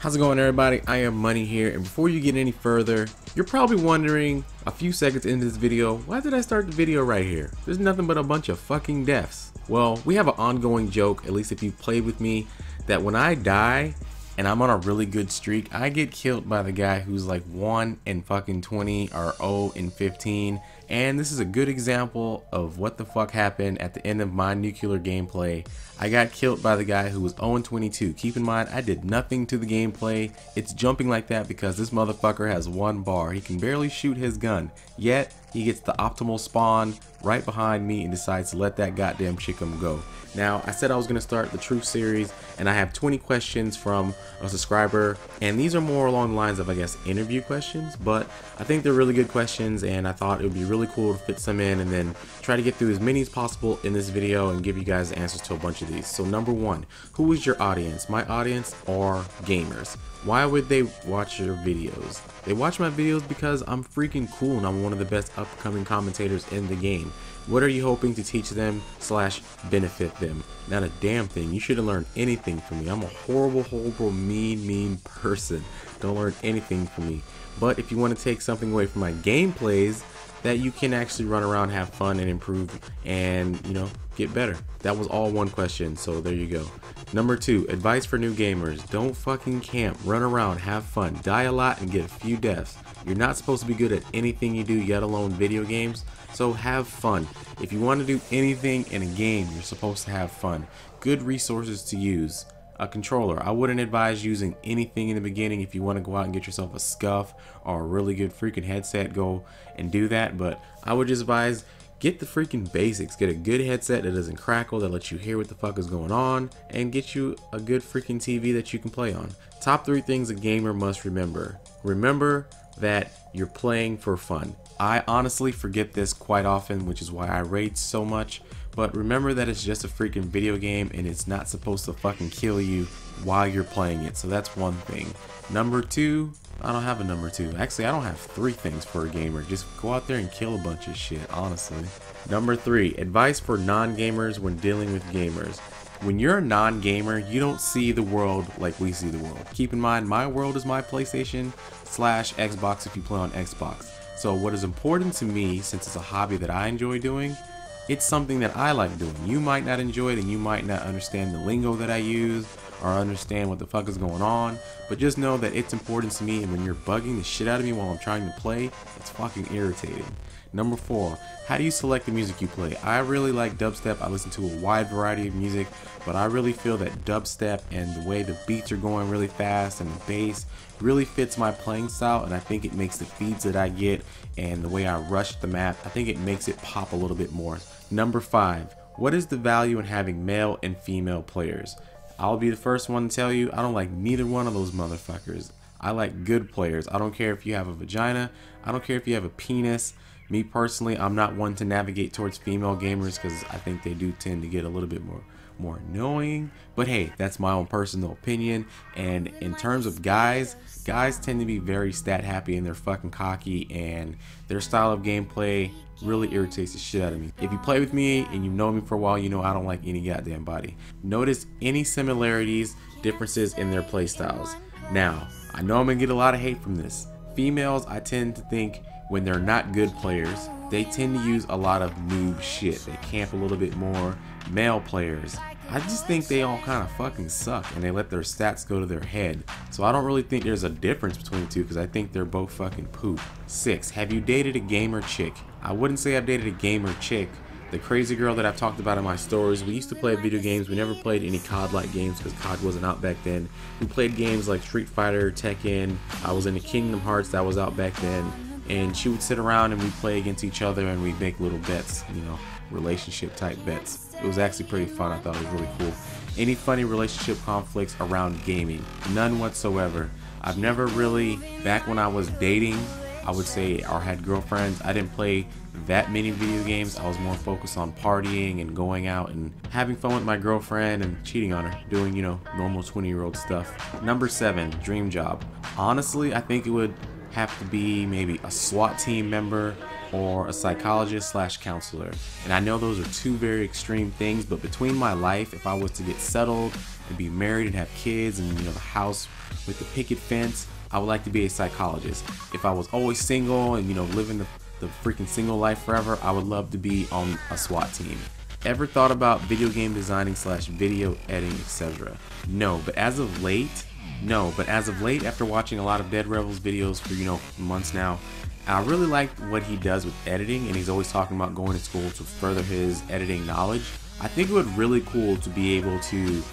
How's it going, everybody? I am Money here, and before you get any further, you're probably wondering a few seconds into this video, why did I start the video right here? There's nothing but a bunch of fucking deaths. Well, we have an ongoing joke, at least if you've played with me, that when I die and I'm on a really good streak, I get killed by the guy who's like 1 in fucking 20 or 0 in 15. And this is a good example of what the fuck happened at the end of my nuclear gameplay. I got killed by the guy who was 0 in 22. Keep in mind, I did nothing to the gameplay. It's jumping like that because this motherfucker has 1 bar. He can barely shoot his gun. Yet, he gets the optimal spawn right behind me and decides to let that goddamn chickum go. Now, I said I was going to start the Truth series, and I have 20 questions from a subscriber, and these are more along the lines of, I guess, interview questions, but I think they're really good questions, and I thought it would be really cool to fit some in and then try to get through as many as possible in this video and give you guys answers to a bunch of these. So number 1, who is your audience? My audience are gamers. Why would they watch your videos? They watch my videos because I'm freaking cool and I'm one of the best upcoming commentators in the game. What are you hoping to teach them / benefit them? Not a damn thing. You shouldn't learn anything from me. I'm a horrible, mean person. Don't learn anything from me. But if you want to take something away from my gameplays, that you can actually run around, have fun, and improve, and, you know, get better. That was all one question, so there you go. Number 2, advice for new gamers. Don't fucking camp. Run around, have fun, die a lot, and get a few deaths. You're not supposed to be good at anything you do, yet alone video games, so have fun. If you want to do anything in a game, you're supposed to have fun. Good resources to use. A controller. I wouldn't advise using anything in the beginning. If you want to go out and get yourself a scuff or a really good freaking headset, go and do that, but I would just advise get the freaking basics. Get a good headset that doesn't crackle, that lets you hear what the fuck is going on, and get you a good freaking TV that you can play on. Top 3 things a gamer must remember. Remember that you're playing for fun. I honestly forget this quite often, which is why I rage so much. But remember that it's just a freaking video game and it's not supposed to fucking kill you while you're playing it. So that's one thing. Number 2, I don't have a number 2. Actually, I don't have 3 things for a gamer. Just go out there and kill a bunch of shit, honestly. Number 3, advice for non-gamers when dealing with gamers. When you're a non-gamer, you don't see the world like we see the world. Keep in mind, my world is my PlayStation / Xbox if you play on Xbox. So what is important to me, since it's a hobby that I enjoy doing, it's something that I like doing. You might not enjoy it and you might not understand the lingo that I use or understand what the fuck is going on, but just know that it's important to me, and when you're bugging the shit out of me while I'm trying to play, it's fucking irritating. Number 4, how do you select the music you play? I really like dubstep. I listen to a wide variety of music, but I really feel that dubstep and the way the beats are going really fast and the bass really fits my playing style, and I think it makes the feeds that I get and the way I rush the map, I think it makes it pop a little bit more. Number 5, what is the value in having male and female players? I'll be the first one to tell you, I don't like neither one of those motherfuckers. I like good players. I don't care if you have a vagina, I don't care if you have a penis. Me personally, I'm not one to navigate towards female gamers because I think they do tend to get a little bit more annoying. But hey, that's my own personal opinion. And in terms of guys tend to be very stat happy and they're fucking cocky, and their style of gameplay really irritates the shit out of me. If you play with me and you've known me for a while, you know I don't like any goddamn body. Notice any similarities, differences in their play styles. Now, I know I'm gonna get a lot of hate from this. Females, I tend to think, when they're not good players, they tend to use a lot of noob shit. They camp a little bit more. Male players, I just think they all kind of fucking suck and they let their stats go to their head. So I don't really think there's a difference between the two because I think they're both fucking poop. 6, have you dated a gamer chick? I wouldn't say I've dated a gamer chick. The crazy girl that I've talked about in my stories, we used to play video games. We never played any COD-like games because COD wasn't out back then. We played games like Street Fighter, Tekken. I was into Kingdom Hearts, that was out back then. And she would sit around and we'd play against each other and we'd make little bets, you know, relationship type bets. It was actually pretty fun. I thought it was really cool. Any funny relationship conflicts around gaming? None whatsoever. I've never really, back when I was dating, I would say, or had girlfriends, I didn't play that many video games. I was more focused on partying and going out and having fun with my girlfriend and cheating on her, doing, you know, normal 20-year-old stuff. Number 7, dream job. Honestly, I think it would have to be maybe a SWAT team member or a psychologist slash counselor. And I know those are two very extreme things, but between my life, if I was to get settled and be married and have kids and, you know, the house with the picket fence, I would like to be a psychologist. If I was always single and, you know, living the freaking single life forever, I would love to be on a SWAT team. Ever thought about video game designing slash video editing, etc.? No, but as of late, after watching a lot of Dead Rebels videos for, you know, months now, I really like what he does with editing, and he's always talking about going to school to further his editing knowledge. I think it would be really cool to be able to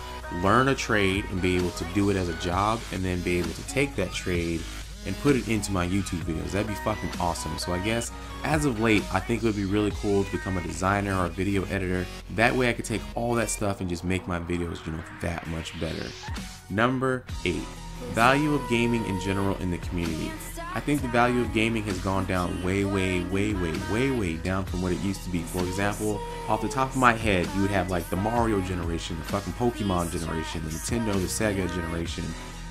learn a trade and be able to do it as a job, and then be able to take that trade and put it into my YouTube videos. That'd be fucking awesome. So I guess as of late, I think it would be really cool to become a designer or a video editor. That way I could take all that stuff and just make my videos, you know, that much better. Number 8, value of gaming in general in the community. I think the value of gaming has gone down way down from what it used to be. For example, off the top of my head, you would have like the Mario generation, the fucking Pokemon generation, the Nintendo, the Sega generation,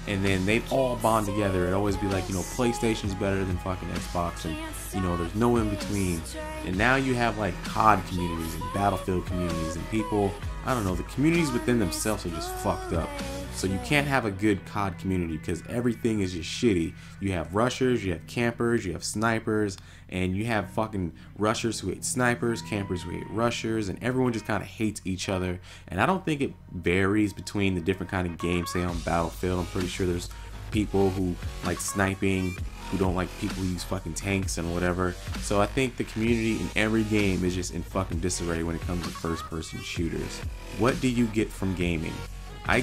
and then they'd all bond together. It'd always be like, you know, PlayStation's better than fucking Xbox, and, you know, there's no in between. And now you have like COD communities and Battlefield communities, and people, I don't know, the communities within themselves are just fucked up. So you can't have a good COD community because everything is just shitty. You have rushers, you have campers, you have snipers, and you have fucking rushers who hate snipers, campers who hate rushers, and everyone just kind of hates each other. And I don't think it varies between the different kind of games. Say on Battlefield, I'm pretty sure there's people who like sniping, who don't like people who use fucking tanks and whatever. So I think the community in every game is just in fucking disarray when it comes to first-person shooters. What do you get from gaming? I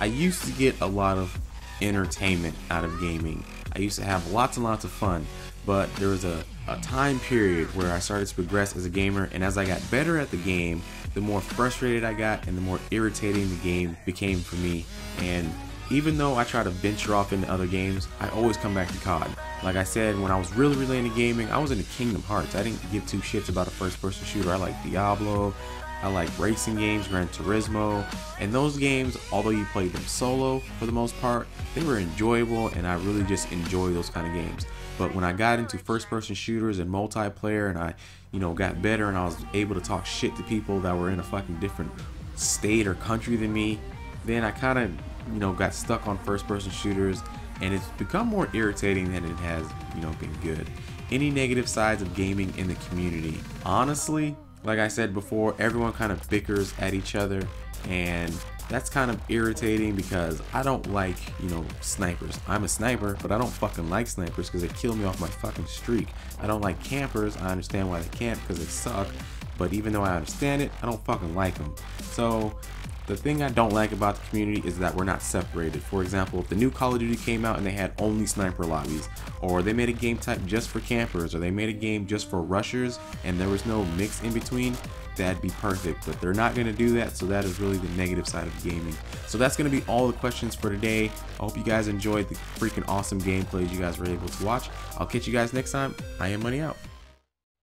used to get a lot of entertainment out of gaming. I used to have lots and lots of fun, but there was a time period where I started to progress as a gamer, and as I got better at the game, the more frustrated I got and the more irritating the game became for me. And even though I try to venture off into other games, I always come back to COD. Like I said, when I was really into gaming, I was into Kingdom Hearts. I didn't give two shits about a first-person shooter. I like Diablo, I like racing games, Gran Turismo, and those games, although you played them solo for the most part, they were enjoyable, and I really just enjoy those kind of games. But when I got into first-person shooters and multiplayer, and I, you know, got better, and I was able to talk shit to people that were in a fucking different state or country than me, then I kind of, you know, got stuck on first-person shooters, and it's become more irritating than it has, you know, been good. Any negative sides of gaming in the community? Honestly, like I said before, everyone kind of bickers at each other, and that's kind of irritating because I don't like, you know, snipers. I'm a sniper, but I don't fucking like snipers because they kill me off my fucking streak. I don't like campers. I understand why they camp because they suck, but even though I understand it, I don't fucking like them. So the thing I don't like about the community is that we're not separated. For example, if the new Call of Duty came out and they had only sniper lobbies, or they made a game type just for campers, or they made a game just for rushers and there was no mix in between, that'd be perfect. But they're not going to do that, so that is really the negative side of gaming. So that's going to be all the questions for today. I hope you guys enjoyed the freaking awesome gameplays you guys were able to watch. I'll catch you guys next time. I am Money out.